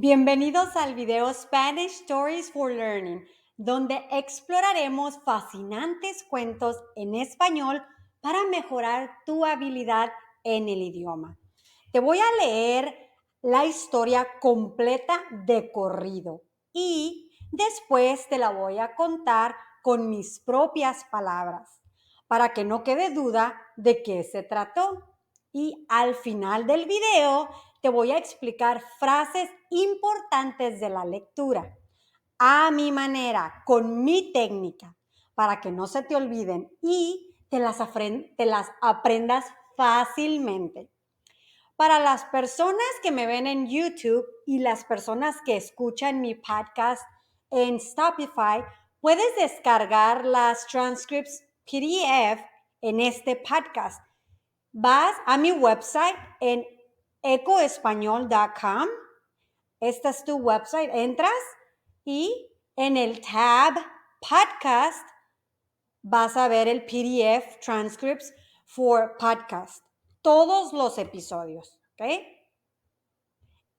Bienvenidos al video Spanish Stories for Learning, donde exploraremos fascinantes cuentos en español para mejorar tu habilidad en el idioma. Te voy a leer la historia completa de corrido y después te la voy a contar con mis propias palabras para que no quede duda de qué se trató. Y al final del video te voy a explicar frases importantes de la lectura a mi manera, con mi técnica, para que no se te olviden y te las aprendas fácilmente. Para las personas que me ven en YouTube y las personas que escuchan mi podcast en Spotify, puedes descargar las transcripts PDF en este podcast. Vas a mi website en ecoespañol.com. Esta es tu website. Entras y en el tab podcast vas a ver el PDF transcripts for podcast. Todos los episodios, ¿ok?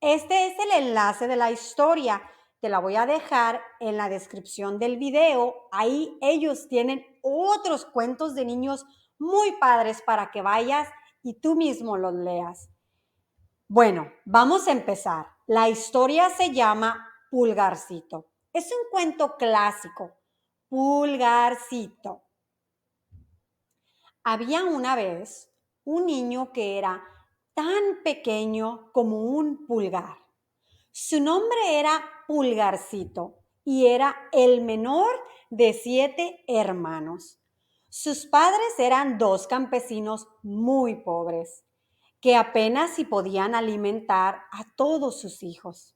Este es el enlace de la historia. Te la voy a dejar en la descripción del video. Ahí ellos tienen otros cuentos de niños muy padres para que vayas y tú mismo los leas. Bueno, vamos a empezar. La historia se llama Pulgarcito. Es un cuento clásico. Pulgarcito. Había una vez un niño que era tan pequeño como un pulgar. Su nombre era Pulgarcito y era el menor de 7 hermanos. Sus padres eran 2 campesinos muy pobres, que apenas si podían alimentar a todos sus hijos.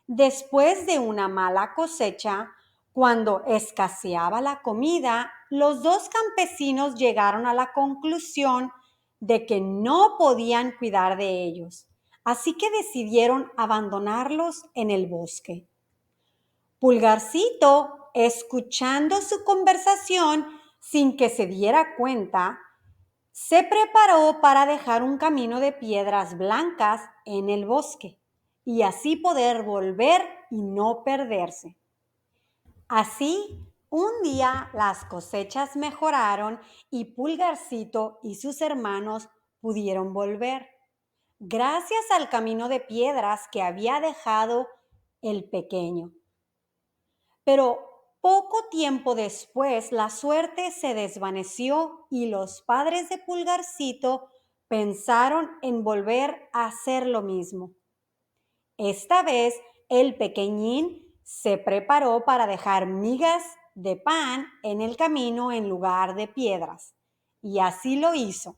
Después de una mala cosecha, cuando escaseaba la comida, los 2 campesinos llegaron a la conclusión de que no podían cuidar de ellos, así que decidieron abandonarlos en el bosque. Pulgarcito, escuchando su conversación sin que se diera cuenta, se preparó para dejar un camino de piedras blancas en el bosque y así poder volver y no perderse. Así, un día las cosechas mejoraron y Pulgarcito y sus hermanos pudieron volver, gracias al camino de piedras que había dejado el pequeño. Pero poco tiempo después la suerte se desvaneció y los padres de Pulgarcito pensaron en volver a hacer lo mismo. Esta vez el pequeñín se preparó para dejar migas de pan en el camino en lugar de piedras, y así lo hizo.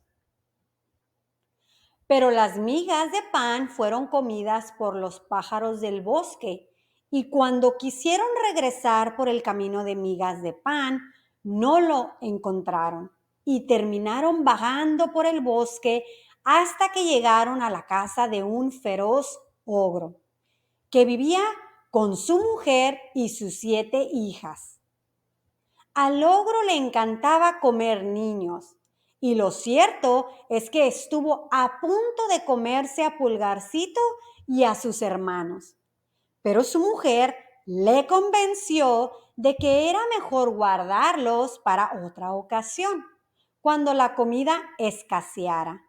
Pero las migas de pan fueron comidas por los pájaros del bosque, y cuando quisieron regresar por el camino de migas de pan, no lo encontraron y terminaron vagando por el bosque hasta que llegaron a la casa de un feroz ogro, que vivía con su mujer y sus 7 hijas. Al ogro le encantaba comer niños, y lo cierto es que estuvo a punto de comerse a Pulgarcito y a sus hermanos. Pero su mujer le convenció de que era mejor guardarlos para otra ocasión, cuando la comida escaseara.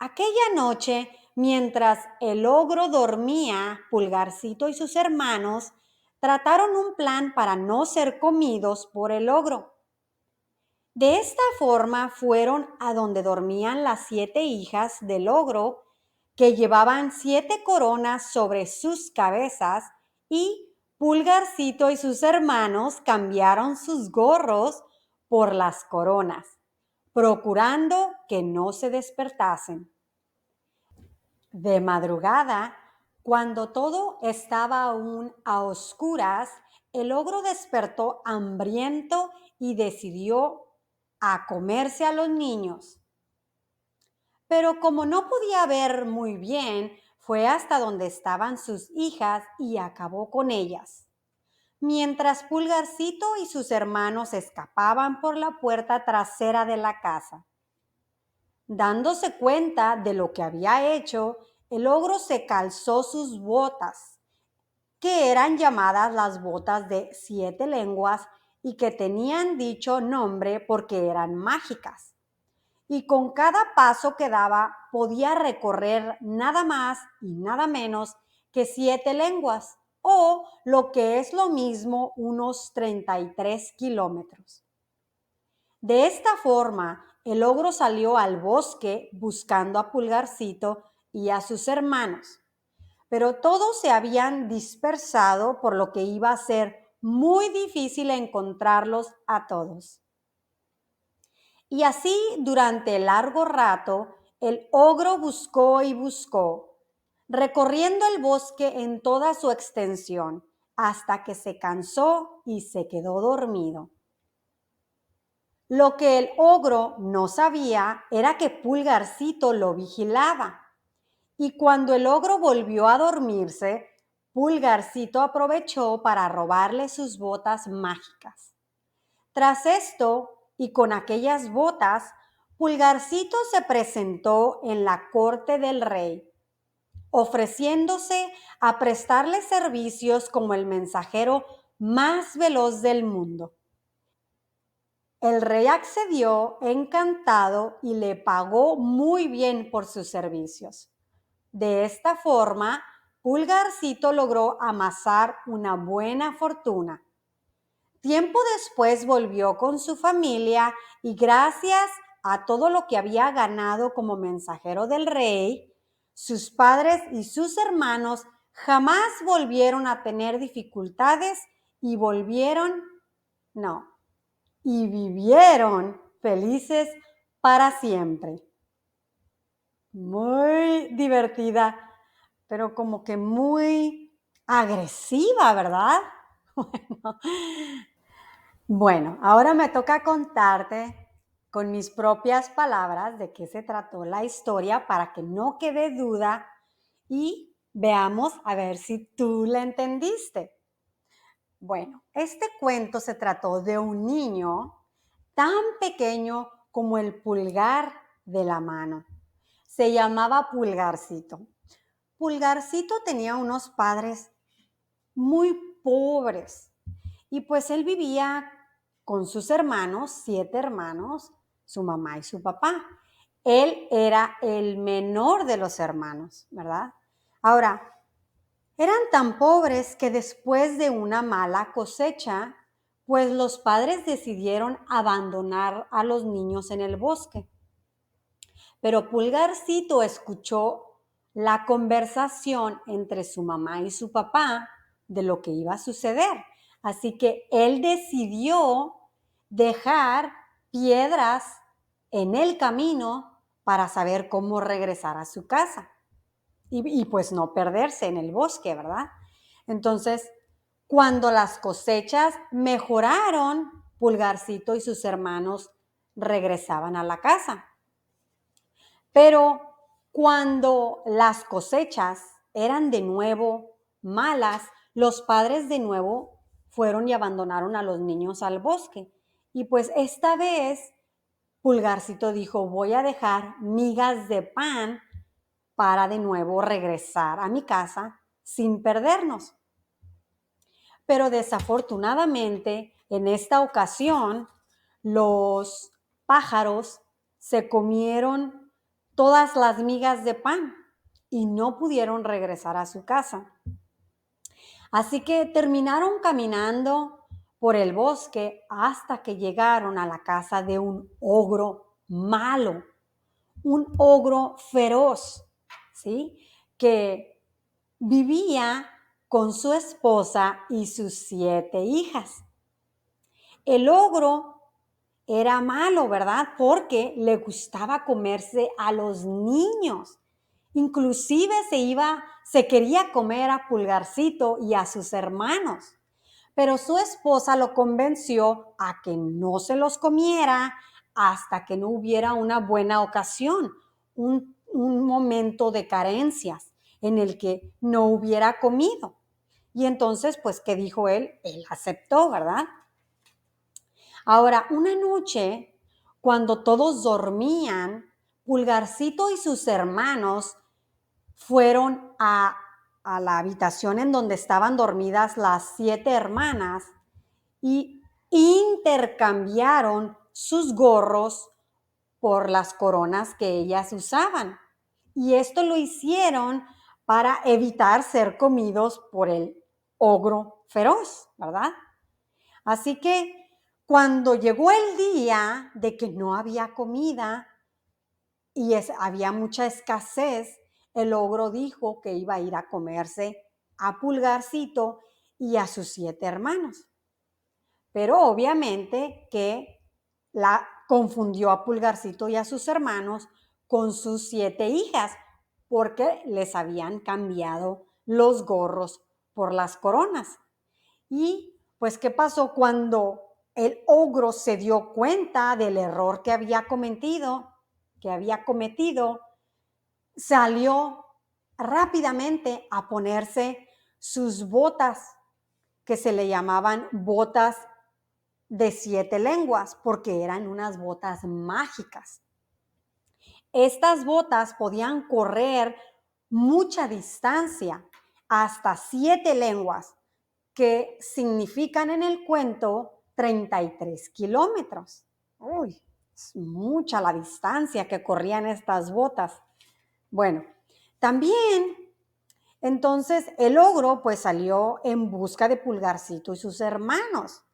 Aquella noche, mientras el ogro dormía, Pulgarcito y sus hermanos trataron un plan para no ser comidos por el ogro. De esta forma fueron a donde dormían las 7 hijas del ogro, que llevaban 7 coronas sobre sus cabezas, y Pulgarcito y sus hermanos cambiaron sus gorros por las coronas, procurando que no se despertasen. De madrugada, cuando todo estaba aún a oscuras, el ogro despertó hambriento y decidió a comerse a los niños. Pero como no podía ver muy bien, fue hasta donde estaban sus hijas y acabó con ellas. Mientras Pulgarcito y sus hermanos escapaban por la puerta trasera de la casa. Dándose cuenta de lo que había hecho, el ogro se calzó sus botas, que eran llamadas las botas de 7 lenguas y que tenían dicho nombre porque eran mágicas. Y con cada paso que daba podía recorrer nada más y nada menos que 7 lenguas, o lo que es lo mismo, unos 33 kilómetros. De esta forma, el ogro salió al bosque buscando a Pulgarcito y a sus hermanos, pero todos se habían dispersado, por lo que iba a ser muy difícil encontrarlos a todos. Y así, durante largo rato, el ogro buscó y buscó, recorriendo el bosque en toda su extensión, hasta que se cansó y se quedó dormido. Lo que el ogro no sabía era que Pulgarcito lo vigilaba. Y cuando el ogro volvió a dormirse, Pulgarcito aprovechó para robarle sus botas mágicas. Tras esto, y con aquellas botas, Pulgarcito se presentó en la corte del rey, ofreciéndose a prestarle servicios como el mensajero más veloz del mundo. El rey accedió encantado y le pagó muy bien por sus servicios. De esta forma, Pulgarcito logró amasar una buena fortuna. Tiempo después volvió con su familia y gracias a todo lo que había ganado como mensajero del rey, sus padres y sus hermanos jamás volvieron a tener dificultades y vivieron felices para siempre. Muy divertida, pero como que muy agresiva, ¿verdad? Bueno, ahora me toca contarte con mis propias palabras de qué se trató la historia para que no quede duda y veamos a ver si tú la entendiste. Bueno, este cuento se trató de un niño tan pequeño como el pulgar de la mano. Se llamaba Pulgarcito. Pulgarcito tenía unos padres muy pobres y pues él vivía con sus hermanos, 7 hermanos, su mamá y su papá. Él era el menor de los hermanos, ¿verdad? Ahora, eran tan pobres que después de una mala cosecha, pues los padres decidieron abandonar a los niños en el bosque. Pero Pulgarcito escuchó la conversación entre su mamá y su papá de lo que iba a suceder. Así que él decidió dejar piedras en el camino para saber cómo regresar a su casa y pues no perderse en el bosque, ¿verdad? Entonces, cuando las cosechas mejoraron, Pulgarcito y sus hermanos regresaban a la casa. Pero cuando las cosechas eran de nuevo malas, los padres de nuevo fueron y abandonaron a los niños al bosque. Y pues esta vez Pulgarcito dijo, voy a dejar migas de pan para de nuevo regresar a mi casa sin perdernos. Pero desafortunadamente, en esta ocasión, los pájaros se comieron todas las migas de pan y no pudieron regresar a su casa. Así que terminaron caminando por el bosque hasta que llegaron a la casa de un ogro malo, un ogro feroz, ¿sí? Que vivía con su esposa y sus 7 hijas. El ogro era malo, ¿verdad? Porque le gustaba comerse a los niños. Inclusive se quería comer a Pulgarcito y a sus hermanos. Pero su esposa lo convenció a que no se los comiera hasta que no hubiera una buena ocasión, un momento de carencias en el que no hubiera comido. Y entonces, pues, ¿qué dijo él? Él aceptó, ¿verdad? Ahora, una noche, cuando todos dormían, Pulgarcito y sus hermanos fueron a la habitación en donde estaban dormidas las 7 hermanas y intercambiaron sus gorros por las coronas que ellas usaban. Y esto lo hicieron para evitar ser comidos por el ogro feroz, ¿verdad? Así que cuando llegó el día de que no había comida y había mucha escasez, el ogro dijo que iba a ir a comerse a Pulgarcito y a sus 7 hermanos. Pero obviamente que la confundió a Pulgarcito y a sus hermanos con sus 7 hijas, porque les habían cambiado los gorros por las coronas. Y pues, ¿qué pasó cuando el ogro se dio cuenta del error que había cometido? Salió rápidamente a ponerse sus botas, que se le llamaban botas de 7 lenguas, porque eran unas botas mágicas. Estas botas podían correr mucha distancia, hasta 7 lenguas, que significan en el cuento 33 kilómetros. Uy, es mucha la distancia que corrían estas botas. Bueno, también entonces el ogro pues salió en busca de Pulgarcito y sus hermanos,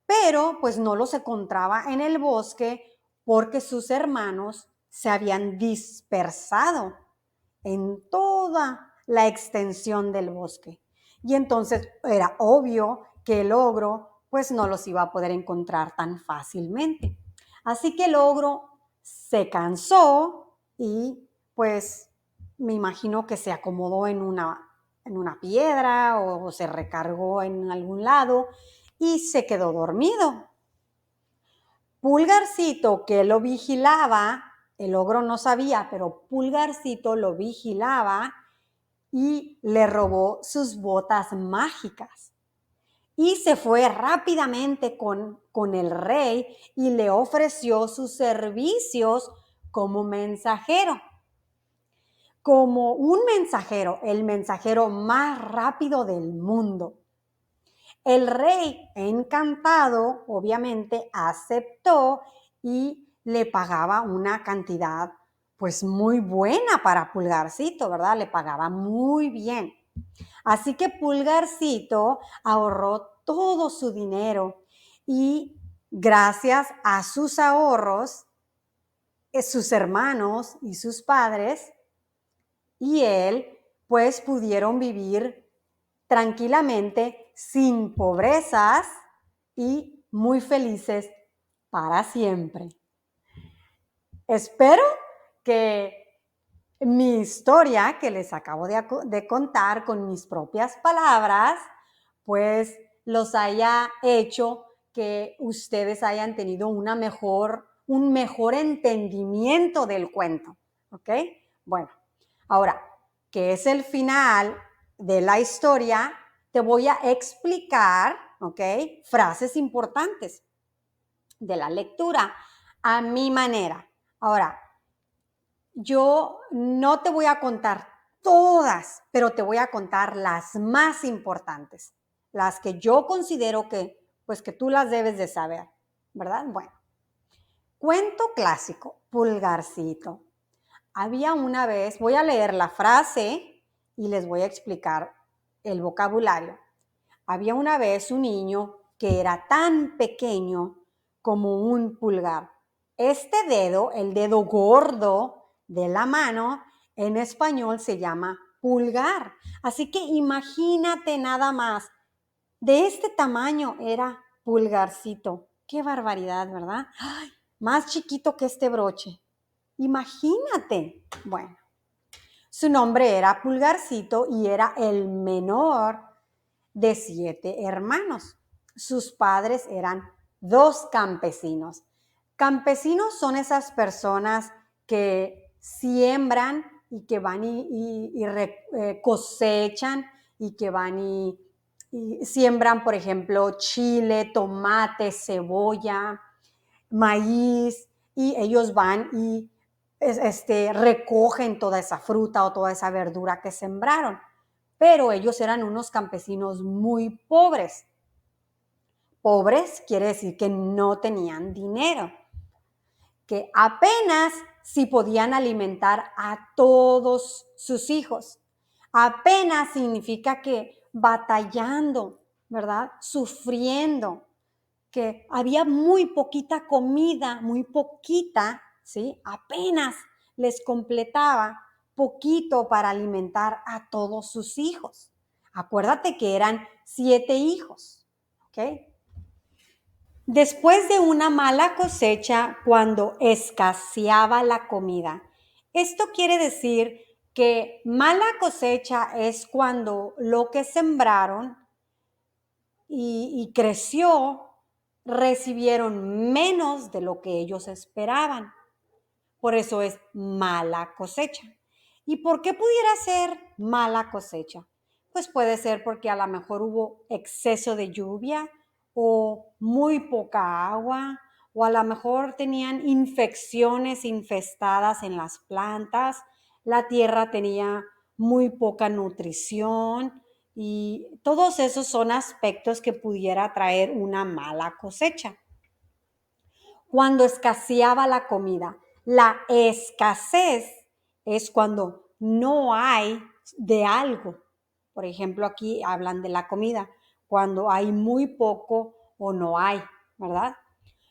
pero pues no los encontraba en el bosque porque sus hermanos se habían dispersado en toda la extensión del bosque. Y entonces era obvio que el ogro pues no los iba a poder encontrar tan fácilmente. Así que el ogro se cansó y pues me imagino que se acomodó en una piedra o se recargó en algún lado y se quedó dormido. Pulgarcito, que lo vigilaba, el ogro no sabía, pero Pulgarcito lo vigilaba y le robó sus botas mágicas. Y se fue rápidamente con el rey y le ofreció sus servicios como mensajero. Como un mensajero, el mensajero más rápido del mundo. El rey, encantado, obviamente, aceptó y le pagaba una cantidad pues muy buena para Pulgarcito, ¿verdad? Le pagaba muy bien. Así que Pulgarcito ahorró todo su dinero y gracias a sus ahorros, sus hermanos y sus padres y él pues pudieron vivir tranquilamente, sin pobrezas y muy felices para siempre. Espero que mi historia que les acabo de contar con mis propias palabras, pues los haya hecho que ustedes hayan tenido un mejor entendimiento del cuento. ¿Ok? Bueno, ahora, ¿qué es el final de la historia? Te voy a explicar, ¿ok? Frases importantes de la lectura a mi manera. Ahora, yo no te voy a contar todas, pero te voy a contar las más importantes, las que yo considero que, pues que tú las debes de saber, ¿verdad? Bueno, cuento clásico, Pulgarcito. Había una vez, voy a leer la frase y les voy a explicar el vocabulario. Había una vez un niño que era tan pequeño como un pulgar. Este dedo, el dedo gordo de la mano, en español se llama pulgar. Así que imagínate nada más, de este tamaño era Pulgarcito. Qué barbaridad, ¿verdad? ¡Ay! Más chiquito que este broche. Imagínate. Bueno, su nombre era Pulgarcito y era el menor de 7 hermanos. Sus padres eran 2 campesinos. Campesinos son esas personas que siembran y que van cosechan y que van y siembran, por ejemplo, chile, tomate, cebolla, maíz, y ellos van y recogen toda esa fruta o toda esa verdura que sembraron. Pero ellos eran unos campesinos muy pobres. Pobres quiere decir que no tenían dinero, que apenas si podían alimentar a todos sus hijos. Apenas significa que batallando, ¿verdad? Sufriendo, que había muy poquita comida, muy poquita, ¿sí? Apenas les completaba poquito para alimentar a todos sus hijos. Acuérdate que eran 7 hijos, ¿ok? Después de una mala cosecha, cuando escaseaba la comida. Esto quiere decir que mala cosecha es cuando lo que sembraron y creció, recibieron menos de lo que ellos esperaban. Por eso es mala cosecha. ¿Y por qué pudiera ser mala cosecha? Pues puede ser porque a lo mejor hubo exceso de lluvia o muy poca agua, o a lo mejor tenían infecciones infestadas en las plantas, la tierra tenía muy poca nutrición y todos esos son aspectos que pudiera traer una mala cosecha. Cuando escaseaba la comida, la escasez es cuando no hay de algo. Por ejemplo, aquí hablan de la comida, cuando hay muy poco o no hay, ¿verdad?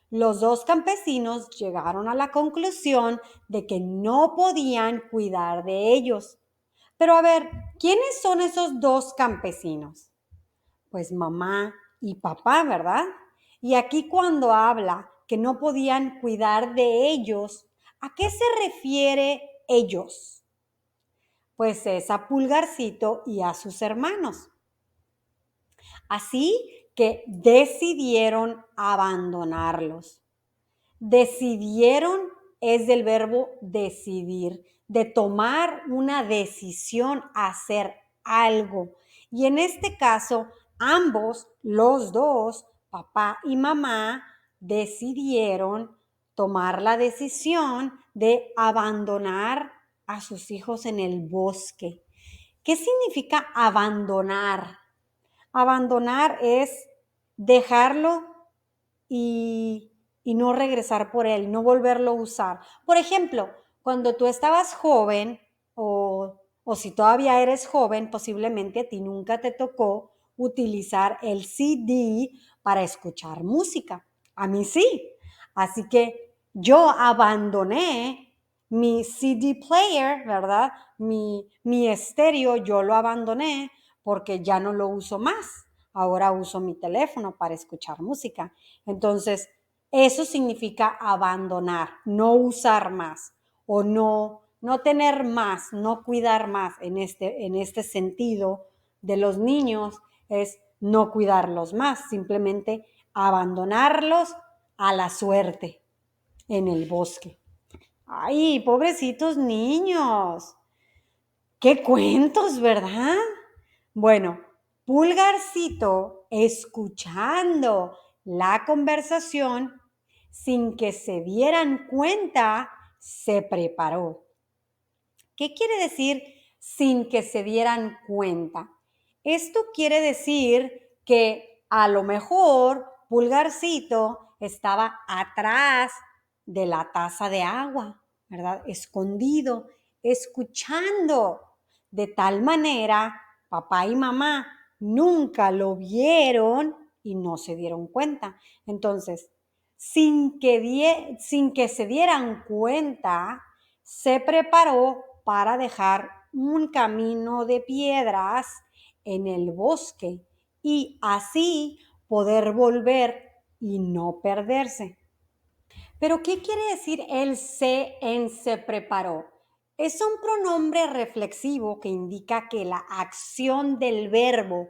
Los dos campesinos llegaron a la conclusión de que no podían cuidar de ellos. Pero a ver, ¿quiénes son esos dos campesinos? Pues mamá y papá, ¿verdad? Y aquí cuando habla que no podían cuidar de ellos, ¿a qué se refiere ellos? Pues es a Pulgarcito y a sus hermanos. Así que decidieron abandonarlos. Decidieron es del verbo decidir, de tomar una decisión, hacer algo. Y en este caso, ambos, los dos, papá y mamá, decidieron tomar la decisión de abandonar a sus hijos en el bosque. ¿Qué significa abandonar? Abandonar es dejarlo y, y no regresar por él, no volverlo a usar. Por ejemplo, cuando tú estabas joven o si todavía eres joven, posiblemente a ti nunca te tocó utilizar el CD para escuchar música. A mí sí. Así que yo abandoné mi CD player, ¿verdad? Mi estéreo, yo lo abandoné porque ya no lo uso más. Ahora uso mi teléfono para escuchar música. Entonces, eso significa abandonar, no usar más o no tener más, no cuidar más en este sentido de los niños es no cuidarlos más, simplemente abandonarlos a la suerte en el bosque. Ay, pobrecitos niños. Qué cuentos, ¿verdad? Bueno, Pulgarcito, escuchando la conversación, sin que se dieran cuenta, se preparó. ¿Qué quiere decir sin que se dieran cuenta? Esto quiere decir que a lo mejor Pulgarcito estaba atrás de la taza de agua, ¿verdad? Escondido, escuchando. De tal manera, papá y mamá nunca lo vieron y no se dieron cuenta. Entonces, sin que se dieran cuenta, se preparó para dejar un camino de piedras en el bosque y así poder volver y no perderse. Pero ¿qué quiere decir el se preparó? Es un pronombre reflexivo que indica que la acción del verbo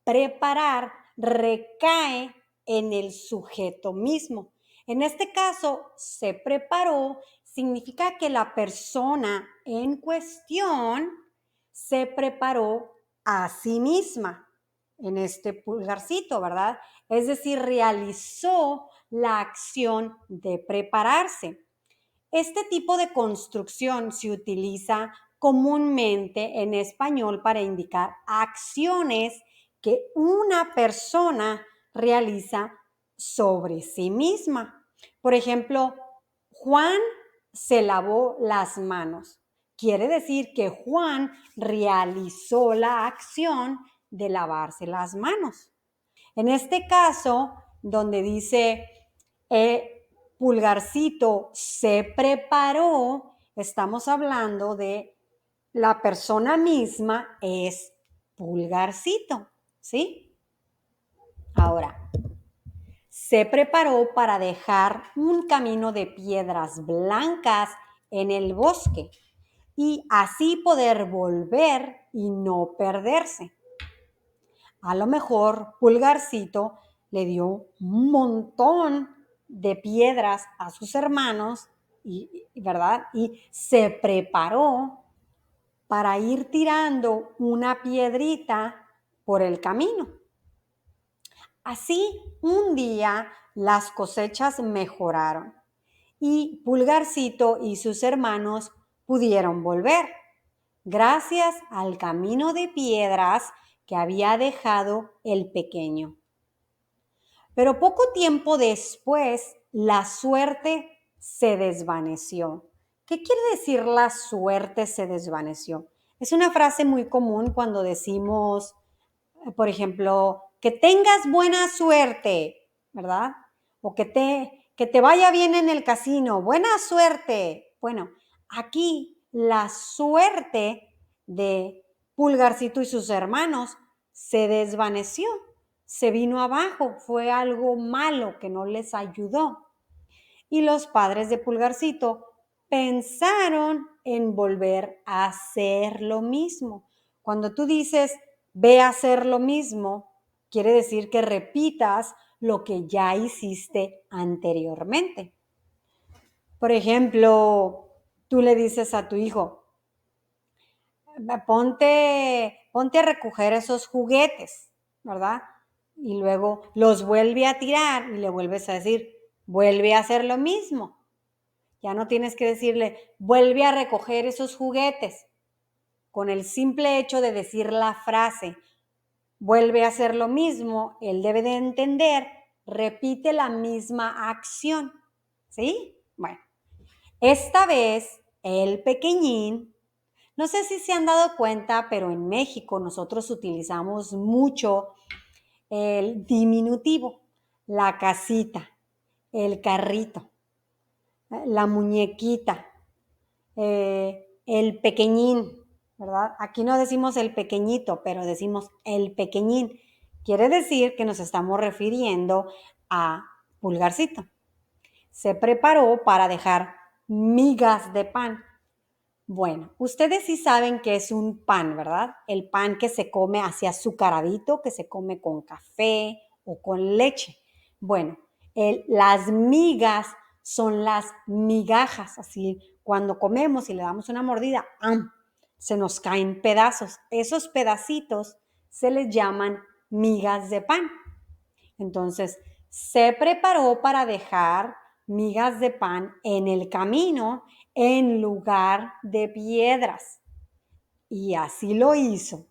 preparar recae en el sujeto mismo. En este caso, se preparó significa que la persona en cuestión se preparó a sí misma en este pulgarcito, ¿verdad? Es decir, realizó la acción de prepararse. Este tipo de construcción se utiliza comúnmente en español para indicar acciones que una persona realiza sobre sí misma. Por ejemplo, Juan se lavó las manos. Quiere decir que Juan realizó la acción de lavarse las manos. En este caso, donde dice Pulgarcito se preparó, estamos hablando de la persona misma es Pulgarcito, ¿sí? Ahora, se preparó para dejar un camino de piedras blancas en el bosque y así poder volver y no perderse. A lo mejor Pulgarcito le dio un montón de piedras a sus hermanos, ¿verdad? Y se preparó para ir tirando una piedrita por el camino. Así, un día las cosechas mejoraron y Pulgarcito y sus hermanos pudieron volver, gracias al camino de piedras que había dejado el pequeño. Pero poco tiempo después, la suerte se desvaneció. ¿Qué quiere decir la suerte se desvaneció? Es una frase muy común cuando decimos, por ejemplo, que tengas buena suerte, ¿verdad? O que te vaya bien en el casino, buena suerte. Bueno, aquí la suerte de Pulgarcito y sus hermanos se desvaneció, se vino abajo, fue algo malo que no les ayudó. Y los padres de Pulgarcito pensaron en volver a hacer lo mismo. Cuando tú dices, ve a hacer lo mismo, quiere decir que repitas lo que ya hiciste anteriormente. Por ejemplo, tú le dices a tu hijo, ponte a recoger esos juguetes, ¿verdad? Y luego los vuelve a tirar y le vuelves a decir, vuelve a hacer lo mismo. Ya no tienes que decirle, vuelve a recoger esos juguetes. Con el simple hecho de decir la frase, vuelve a hacer lo mismo, él debe de entender, repite la misma acción. ¿Sí? Bueno, esta vez el pequeñín, no sé si se han dado cuenta, pero en México nosotros utilizamos mucho el diminutivo, la casita, el carrito, la muñequita, el pequeñín, ¿verdad? Aquí no decimos el pequeñito, pero decimos el pequeñín. Quiere decir que nos estamos refiriendo a Pulgarcito. Se preparó para dejar migas de pan. Bueno, ustedes sí saben que es un pan, ¿verdad? El pan que se come así azucaradito, que se come con café o con leche. Bueno, las migas son las migajas, así cuando comemos y le damos una mordida, ¡am!, se nos caen pedazos. Esos pedacitos se les llaman migas de pan. Entonces, se preparó para dejar migas de pan en el camino en lugar de piedras. Y así lo hizo.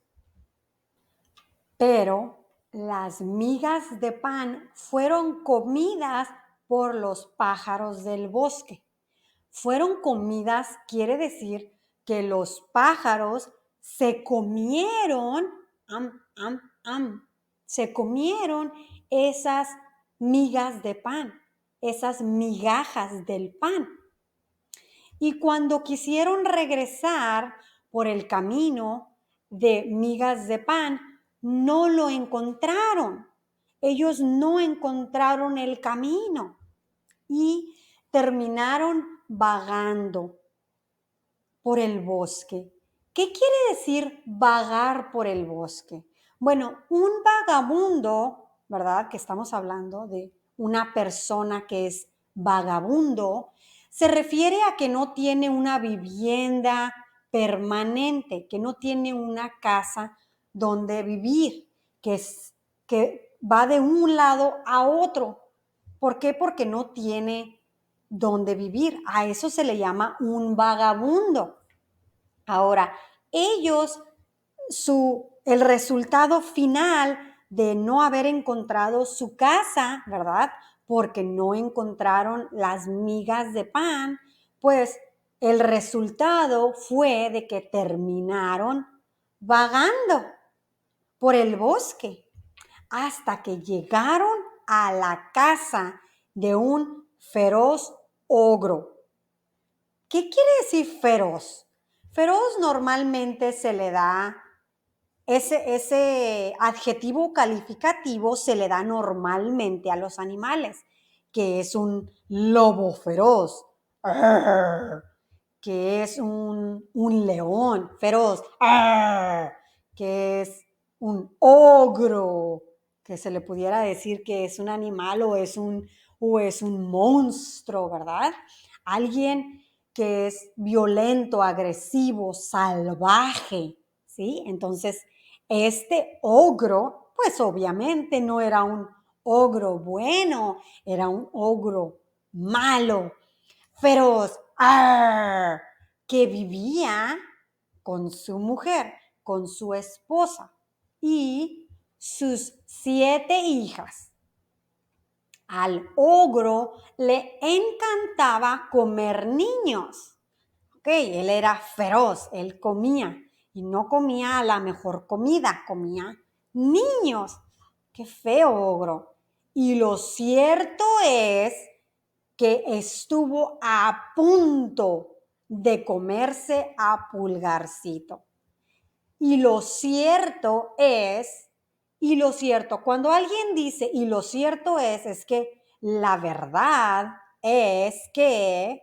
Pero las migas de pan fueron comidas por los pájaros del bosque. Fueron comidas, quiere decir que los pájaros se comieron, se comieron esas migas de pan, esas migajas del pan. Y cuando quisieron regresar por el camino de migas de pan, no lo encontraron. Ellos no encontraron el camino y terminaron vagando por el bosque. ¿Qué quiere decir vagar por el bosque? Bueno, un vagabundo, ¿verdad? Que estamos hablando de una persona que es vagabundo, se refiere a que no tiene una vivienda permanente, que no tiene una casa donde vivir, que va de un lado a otro. ¿Por qué? Porque no tiene dónde vivir. A eso se le llama un vagabundo. Ahora, ellos, el resultado final de no haber encontrado su casa, ¿verdad? Porque no encontraron las migas de pan, pues el resultado fue de que terminaron vagando por el bosque hasta que llegaron a la casa de un feroz ogro. ¿Qué quiere decir feroz? Feroz normalmente se le da, ese adjetivo calificativo se le da normalmente a los animales, que es un lobo feroz, que es un león feroz, que es un ogro, que se le pudiera decir que es un animal o es un monstruo, ¿verdad? Alguien que es violento, agresivo, salvaje, ¿sí? Entonces, este ogro, pues obviamente no era un ogro bueno, era un ogro malo, feroz, ¡arr!, que vivía con su mujer, con su esposa y sus 7 hijas. Al ogro le encantaba comer niños. Ok, él era feroz, él comía y no comía la mejor comida, comía niños. Qué feo ogro. Y lo cierto es que estuvo a punto de comerse a Pulgarcito. Y lo cierto es, cuando alguien dice y lo cierto es que la verdad es que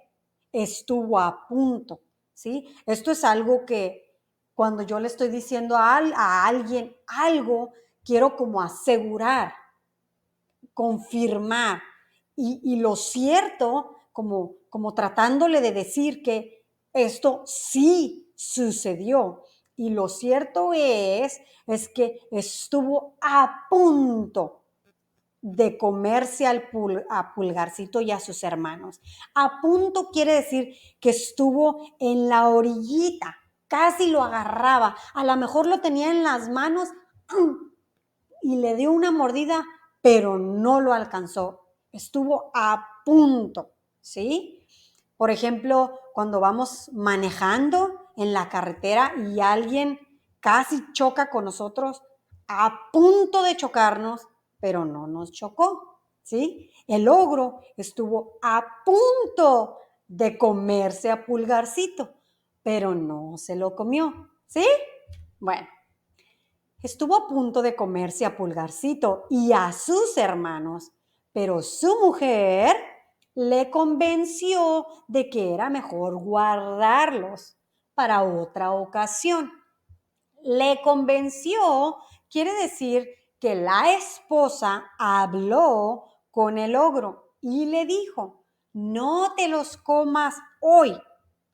estuvo a punto, ¿sí? Esto es algo que cuando yo le estoy diciendo a alguien algo, quiero como asegurar, confirmar. Y lo cierto, como tratándole de decir que esto sí sucedió. Y lo cierto es que estuvo a punto de comerse a Pulgarcito y a sus hermanos. A punto quiere decir que estuvo en la orillita, casi lo agarraba, a lo mejor lo tenía en las manos y le dio una mordida, pero no lo alcanzó. Estuvo a punto, ¿sí? Por ejemplo, cuando vamos manejando en la carretera y alguien casi choca con nosotros, a punto de chocarnos, pero no nos chocó, ¿sí? El ogro estuvo a punto de comerse a Pulgarcito, pero no se lo comió, ¿sí? Bueno, estuvo a punto de comerse a Pulgarcito y a sus hermanos, pero su mujer le convenció de que era mejor guardarlos para otra ocasión. Le convenció quiere decir que la esposa habló con el ogro y le dijo, no te los comas hoy.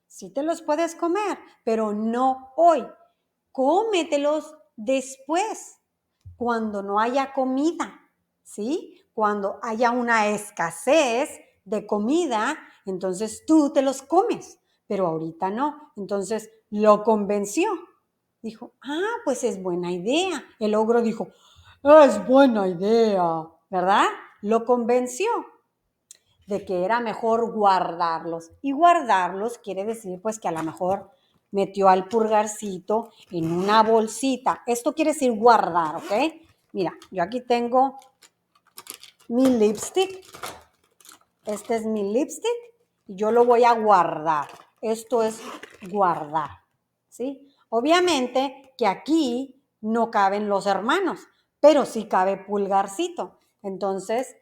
Sí te los puedes comer, pero no hoy. Cómetelos después, cuando no haya comida, ¿sí? Cuando haya una escasez de comida, entonces tú te los comes, pero ahorita no. Entonces lo convenció. Dijo, pues es buena idea. El ogro dijo, es buena idea, ¿verdad? Lo convenció de que era mejor guardarlos. Y guardarlos quiere decir pues que a lo mejor metió al Pulgarcito en una bolsita. Esto quiere decir guardar, ¿ok? Mira, yo aquí tengo mi lipstick. Este es mi lipstick y yo lo voy a guardar. Esto es guardar, ¿sí? Obviamente que aquí no caben los hermanos, pero sí cabe Pulgarcito. Entonces,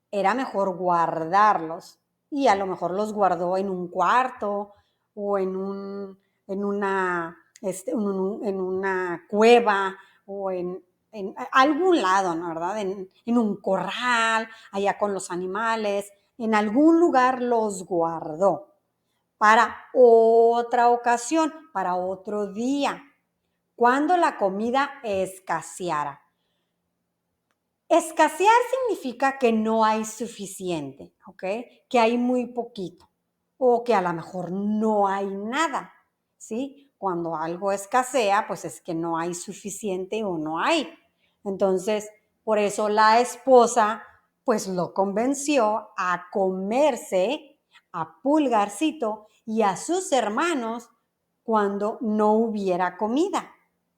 era mejor guardarlos. Y a lo mejor los guardó en un cuarto o en una cueva o en algún lado, ¿no? ¿Verdad? En un corral, allá con los animales, en algún lugar los guardó para otra ocasión, para otro día, cuando la comida escaseara. Escasear significa que no hay suficiente, ¿ok? Que hay muy poquito o que a lo mejor no hay nada, ¿sí? Cuando algo escasea, pues es que no hay suficiente o no hay. Entonces, por eso la esposa, pues lo convenció a comerse a Pulgarcito y a sus hermanos cuando no hubiera comida,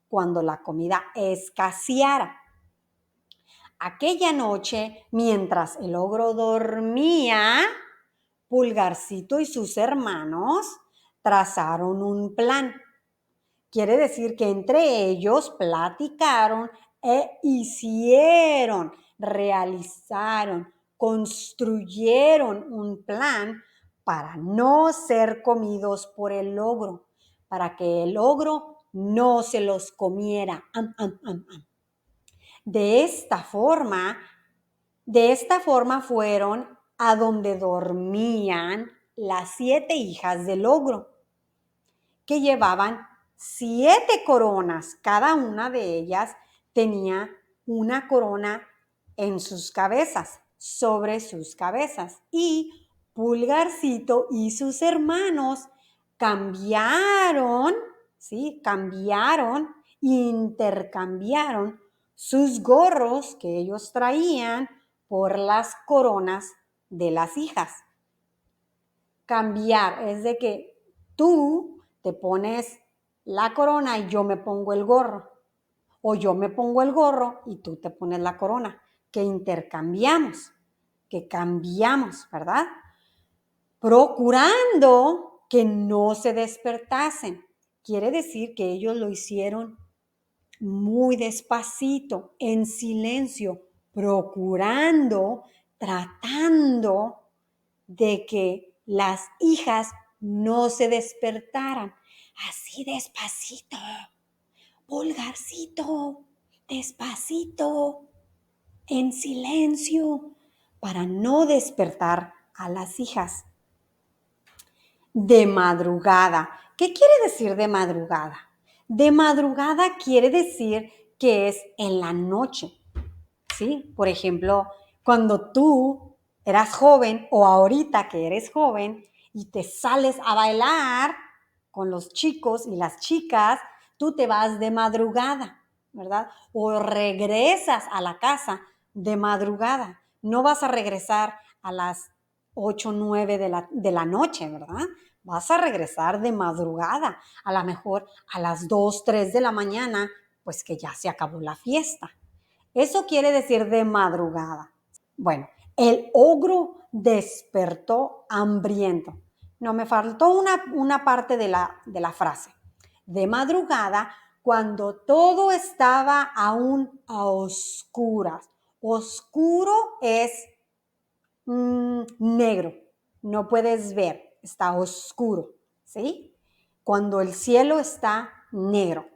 cuando la comida escaseara. Aquella noche, mientras el ogro dormía, Pulgarcito y sus hermanos trazaron un plan. Quiere decir que entre ellos platicaron e hicieron, realizaron, construyeron un plan para no ser comidos por el ogro, para que el ogro no se los comiera. De esta forma, de esta forma fueron a donde dormían las 7 hijas del ogro, que llevaban 7 coronas. Cada una de ellas tenía una corona en sus cabezas, sobre sus cabezas. Y Pulgarcito y sus hermanos cambiaron, ¿sí? Cambiaron, intercambiaron sus gorros que ellos traían por las coronas de las hijas. Cambiar es de que tú te pones la corona y yo me pongo el gorro, o yo me pongo el gorro y tú te pones la corona, que intercambiamos, que cambiamos, ¿verdad? Procurando que no se despertasen. Quiere decir que ellos lo hicieron muy despacito, en silencio, procurando, tratando de que las hijas no se despertaran. Así despacito, Pulgarcito, despacito, en silencio, para no despertar a las hijas. De madrugada. ¿Qué quiere decir de madrugada? De madrugada quiere decir que es en la noche, ¿sí? Por ejemplo, cuando tú eras joven o ahorita que eres joven y te sales a bailar con los chicos y las chicas, tú te vas de madrugada, ¿verdad? O regresas a la casa de madrugada. No vas a regresar a las 8 9 de la noche, ¿verdad? Vas a regresar de madrugada, a lo mejor a las 2 3 de la mañana, pues que ya se acabó la fiesta. Eso quiere decir de madrugada. Bueno, el ogro despertó hambriento. No, me faltó una parte de la frase. De madrugada, cuando todo estaba aún a oscuras. Oscuro es negro, no puedes ver, está oscuro, ¿sí? Cuando el cielo está negro.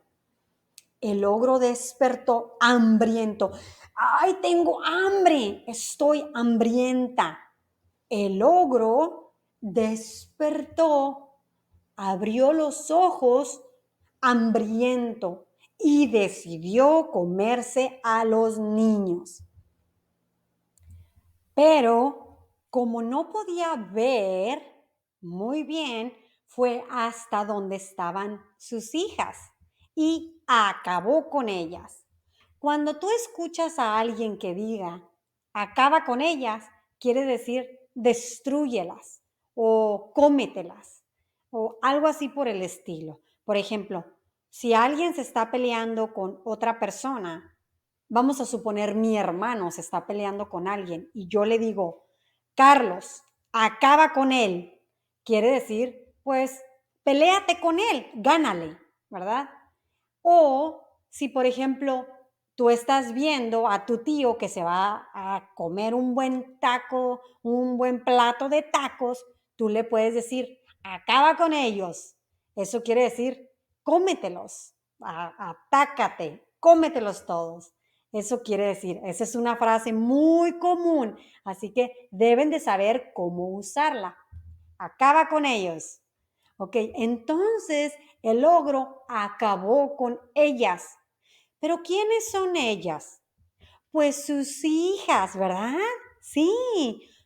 El ogro despertó hambriento. ¡Ay, tengo hambre! Estoy hambrienta. El ogro despertó, abrió los ojos hambriento y decidió comerse a los niños. Pero como no podía ver muy bien, fue hasta donde estaban sus hijas y acabó con ellas. Cuando tú escuchas a alguien que diga, acaba con ellas, quiere decir destrúyelas o cómetelas o algo así por el estilo. Por ejemplo, si alguien se está peleando con otra persona, vamos a suponer mi hermano se está peleando con alguien y yo le digo, Carlos, acaba con él. Quiere decir, pues, peléate con él, gánale, ¿verdad? O si, por ejemplo, tú estás viendo a tu tío que se va a comer un buen taco, un buen plato de tacos, tú le puedes decir, acaba con ellos. Eso quiere decir, cómetelos, atácate, cómetelos todos. Eso quiere decir, esa es una frase muy común, así que deben de saber cómo usarla. Acaba con ellos. Ok, entonces el ogro acabó con ellas. ¿Pero quiénes son ellas? Pues sus hijas, ¿verdad? Sí,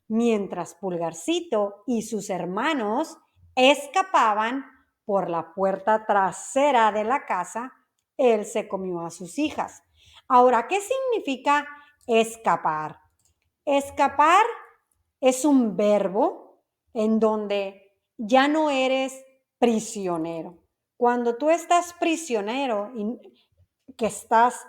mientras Pulgarcito y sus hermanos escapaban por la puerta trasera de la casa, él se comió a sus hijas. Ahora, ¿qué significa escapar? Escapar es un verbo en donde ya no eres prisionero. Cuando tú estás prisionero y que estás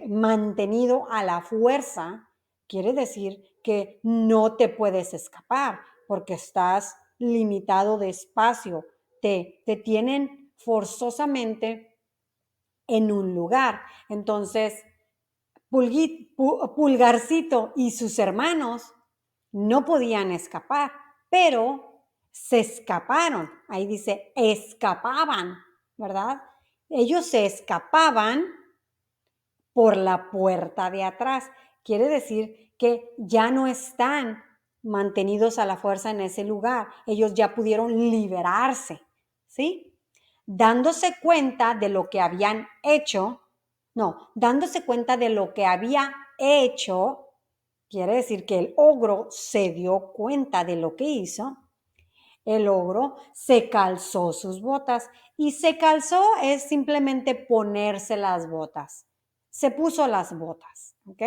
mantenido a la fuerza, quiere decir que no te puedes escapar porque estás limitado de espacio. Te tienen forzosamente en un lugar. Entonces, Pulgarcito y sus hermanos no podían escapar, pero se escaparon. Ahí dice, escapaban, ¿verdad? Ellos se escapaban por la puerta de atrás. Quiere decir que ya no están mantenidos a la fuerza en ese lugar. Ellos ya pudieron liberarse, ¿sí? Dándose cuenta de lo que habían hecho, no, dándose cuenta de lo que había hecho, quiere decir que el ogro se dio cuenta de lo que hizo. El ogro se calzó sus botas y se calzó es simplemente ponerse las botas. Se puso las botas, ¿ok?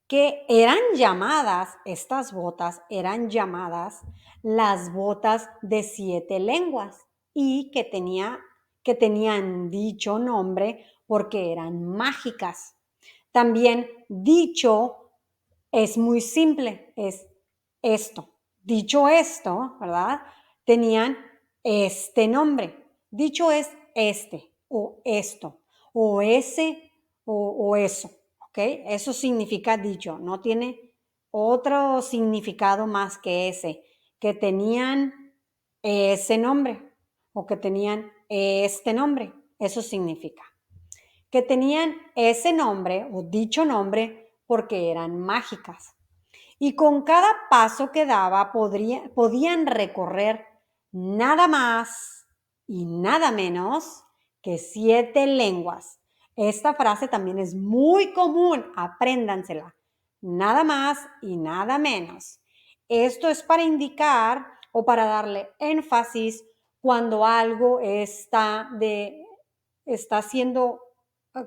Que eran llamadas, estas botas eran llamadas las botas de 7 lenguas y que tenían dicho nombre porque eran mágicas. También dicho es muy simple, es esto. Dicho esto, ¿verdad? Tenían este nombre. Dicho es este o esto o ese o eso, ¿ok? Eso significa dicho, no tiene otro significado más que ese, que tenían ese nombre o que tenían este nombre. Eso significa que tenían ese nombre o dicho nombre porque eran mágicas. Y con cada paso que daba podían recorrer nada más y nada menos que 7 lenguas. Esta frase también es muy común, apréndansela. Nada más y nada menos. Esto es para indicar o para darle énfasis cuando algo está haciendo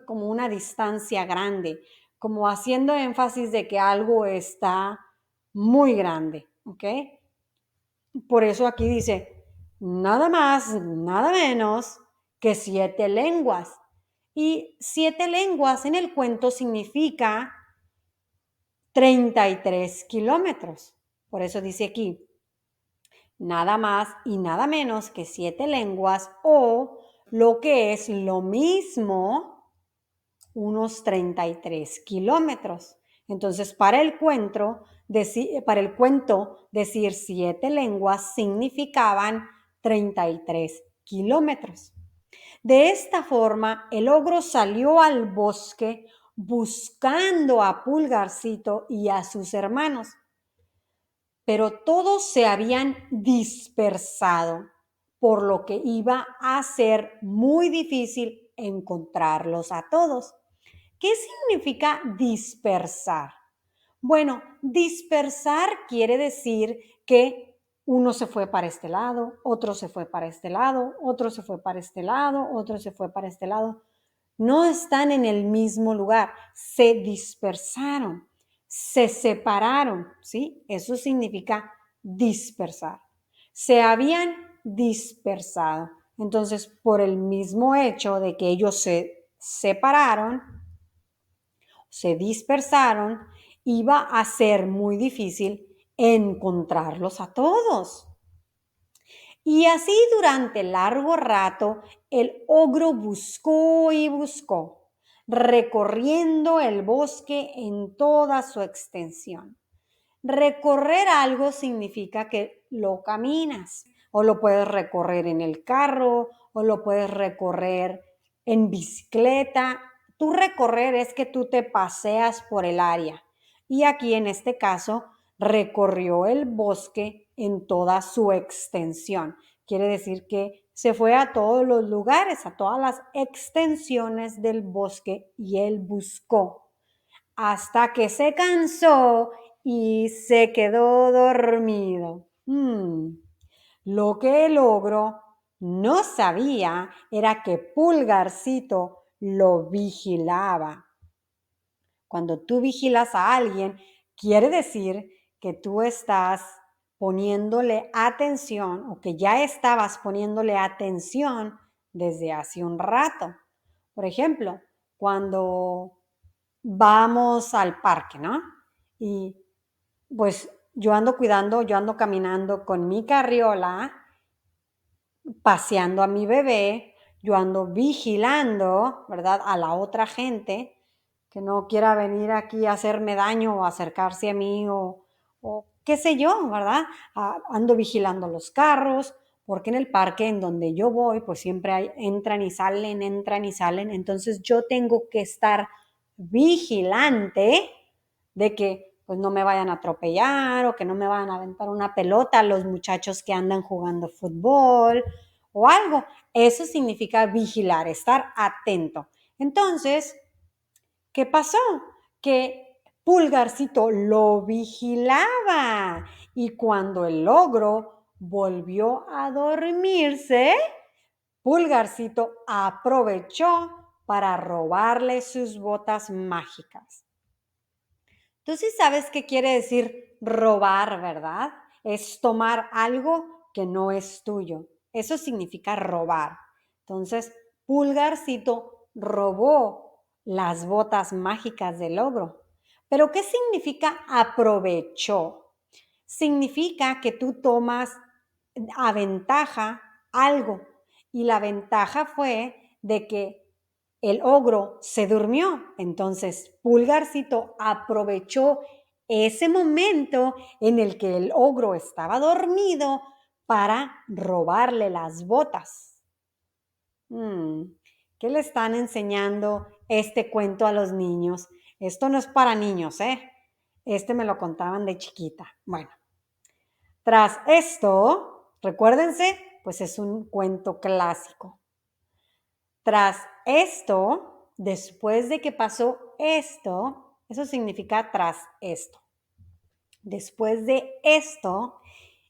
como una distancia grande, como haciendo énfasis de que algo está muy grande, ¿ok? Por eso aquí dice, nada más, nada menos que 7 lenguas. Y 7 lenguas en el cuento significa 33 kilómetros. Por eso dice aquí, nada más y nada menos que 7 lenguas o lo que es lo mismo, unos 33 kilómetros. Entonces, para el cuento, decir 7 lenguas significaban 33 kilómetros. De esta forma, el ogro salió al bosque buscando a Pulgarcito y a sus hermanos, pero todos se habían dispersado, por lo que iba a ser muy difícil encontrarlos a todos. ¿Qué significa dispersar? Bueno, dispersar quiere decir que uno se fue para este lado, otro se fue para este lado, otro se fue para este lado, otro se fue para este lado. No están en el mismo lugar, se dispersaron, se separaron, ¿sí? Eso significa dispersar. Se habían dispersado. Entonces, por el mismo hecho de que ellos se separaron, se dispersaron, iba a ser muy difícil encontrarlos a todos. Y así durante largo rato el ogro buscó y buscó, recorriendo el bosque en toda su extensión. Recorrer algo significa que lo caminas, o lo puedes recorrer en el carro, o lo puedes recorrer en bicicleta. Tu recorrer es que tú te paseas por el área. Y aquí en este caso recorrió el bosque en toda su extensión. Quiere decir que se fue a todos los lugares, a todas las extensiones del bosque y él buscó hasta que se cansó y se quedó dormido. Lo que el ogro no sabía era que Pulgarcito lo vigilaba. Cuando tú vigilas a alguien, quiere decir que tú estás poniéndole atención o que ya estabas poniéndole atención desde hace un rato. Por ejemplo, cuando vamos al parque, ¿no? Y pues yo ando caminando con mi carriola, paseando a mi bebé, yo ando vigilando, ¿verdad? A la otra gente que no quiera venir aquí a hacerme daño o acercarse a mí o qué sé yo, ¿verdad? Ando vigilando los carros, porque en el parque en donde yo voy, pues siempre entran y salen, entonces yo tengo que estar vigilante de que pues no me vayan a atropellar o que no me vayan a aventar una pelota a los muchachos que andan jugando fútbol o algo. Eso significa vigilar, estar atento. Entonces, ¿qué pasó? Que Pulgarcito lo vigilaba y cuando el ogro volvió a dormirse, Pulgarcito aprovechó para robarle sus botas mágicas. Tú sí sabes qué quiere decir robar, ¿verdad? Es tomar algo que no es tuyo. Eso significa robar. Entonces, Pulgarcito robó las botas mágicas del ogro. Pero ¿qué significa aprovechó? Significa que tú tomas a ventaja algo. Y la ventaja fue de que el ogro se durmió. Entonces, Pulgarcito aprovechó ese momento en el que el ogro estaba dormido para robarle las botas. ¿Qué le están enseñando este cuento a los niños? Esto no es para niños, ¿eh? Este me lo contaban de chiquita. Bueno, tras esto, recuérdense, pues es un cuento clásico. Tras esto, después de que pasó esto, eso significa tras esto. Después de esto,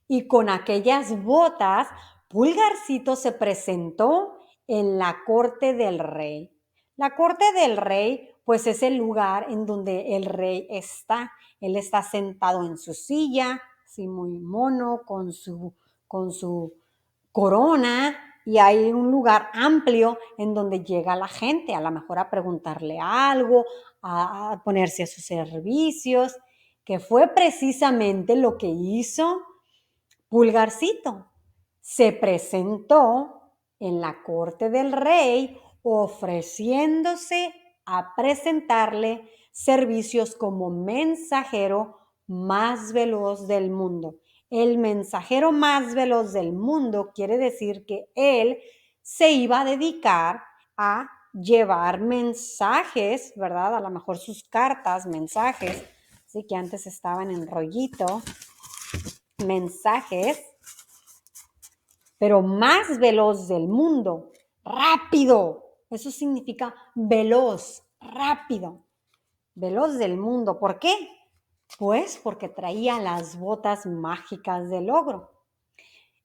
y con aquellas botas, Pulgarcito se presentó en la corte del rey. La corte del rey, pues es el lugar en donde el rey está. Él está sentado en su silla, así muy mono, con su corona, y hay un lugar amplio en donde llega la gente, a lo mejor a preguntarle algo, a ponerse a sus servicios, que fue precisamente lo que hizo Pulgarcito. Se presentó en la corte del rey ofreciéndose a presentarle servicios como mensajero más veloz del mundo. El mensajero más veloz del mundo quiere decir que él se iba a dedicar a llevar mensajes, ¿verdad? A lo mejor sus cartas, mensajes, así que antes estaban en rollito, mensajes, pero más veloz del mundo, rápido. Eso significa veloz, rápido, veloz del mundo. ¿Por qué? Pues porque traía las botas mágicas del ogro.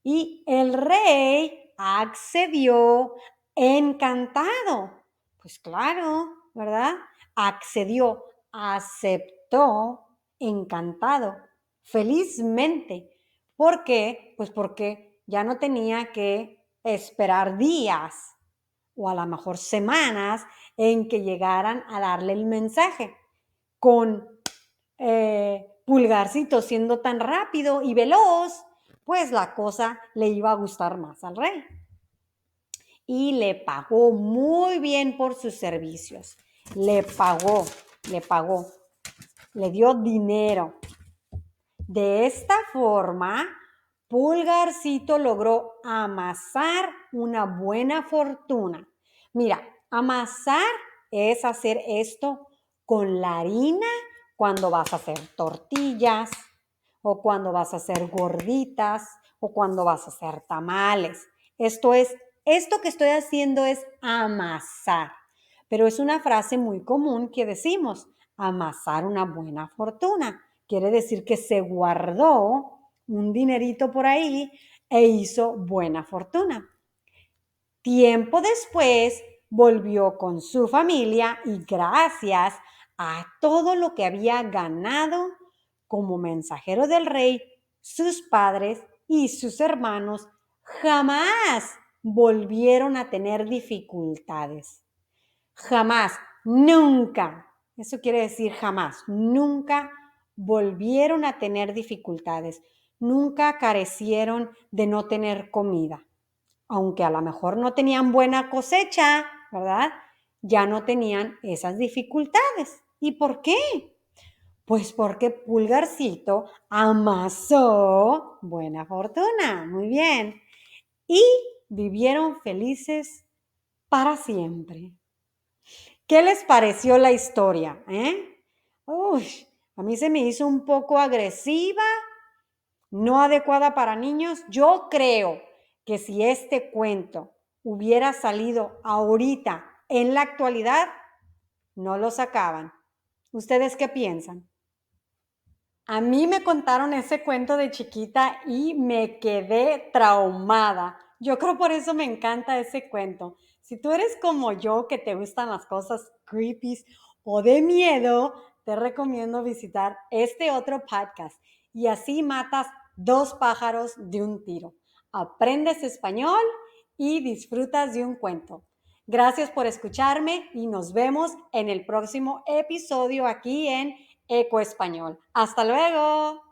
Y el rey accedió encantado. Pues claro, ¿verdad? Accedió, aceptó, encantado, felizmente. ¿Por qué? Pues porque ya no tenía que esperar días o a lo mejor semanas en que llegaran a darle el mensaje. Con Pulgarcito siendo tan rápido y veloz, pues la cosa le iba a gustar más al rey. Y le pagó muy bien por sus servicios. Le pagó, le dio dinero. De esta forma, Pulgarcito logró amasar una buena fortuna. Mira, amasar es hacer esto con la harina cuando vas a hacer tortillas o cuando vas a hacer gorditas o cuando vas a hacer tamales. Esto que estoy haciendo es amasar, pero es una frase muy común que decimos, amasar una buena fortuna. Quiere decir que se guardó un dinerito por ahí e hizo buena fortuna. Tiempo después volvió con su familia y gracias a todo lo que había ganado como mensajero del rey, sus padres y sus hermanos jamás volvieron a tener dificultades. Jamás, nunca. Eso quiere decir jamás, nunca volvieron a tener dificultades. Nunca carecieron de no tener comida. Aunque a lo mejor no tenían buena cosecha, ¿verdad? Ya no tenían esas dificultades. ¿Y por qué? Pues porque Pulgarcito amasó buena fortuna. Muy bien. Y vivieron felices para siempre. ¿Qué les pareció la historia? Uy, a mí se me hizo un poco agresiva, no adecuada para niños. Yo creo que si este cuento hubiera salido ahorita en la actualidad, no lo sacaban. ¿Ustedes qué piensan? A mí me contaron ese cuento de chiquita y me quedé traumada. Yo creo por eso me encanta ese cuento. Si tú eres como yo, que te gustan las cosas creepy o de miedo, te recomiendo visitar este otro podcast y así matas dos pájaros de un tiro. Aprendes español y disfrutas de un cuento. Gracias por escucharme y nos vemos en el próximo episodio aquí en Eco Español. Hasta luego.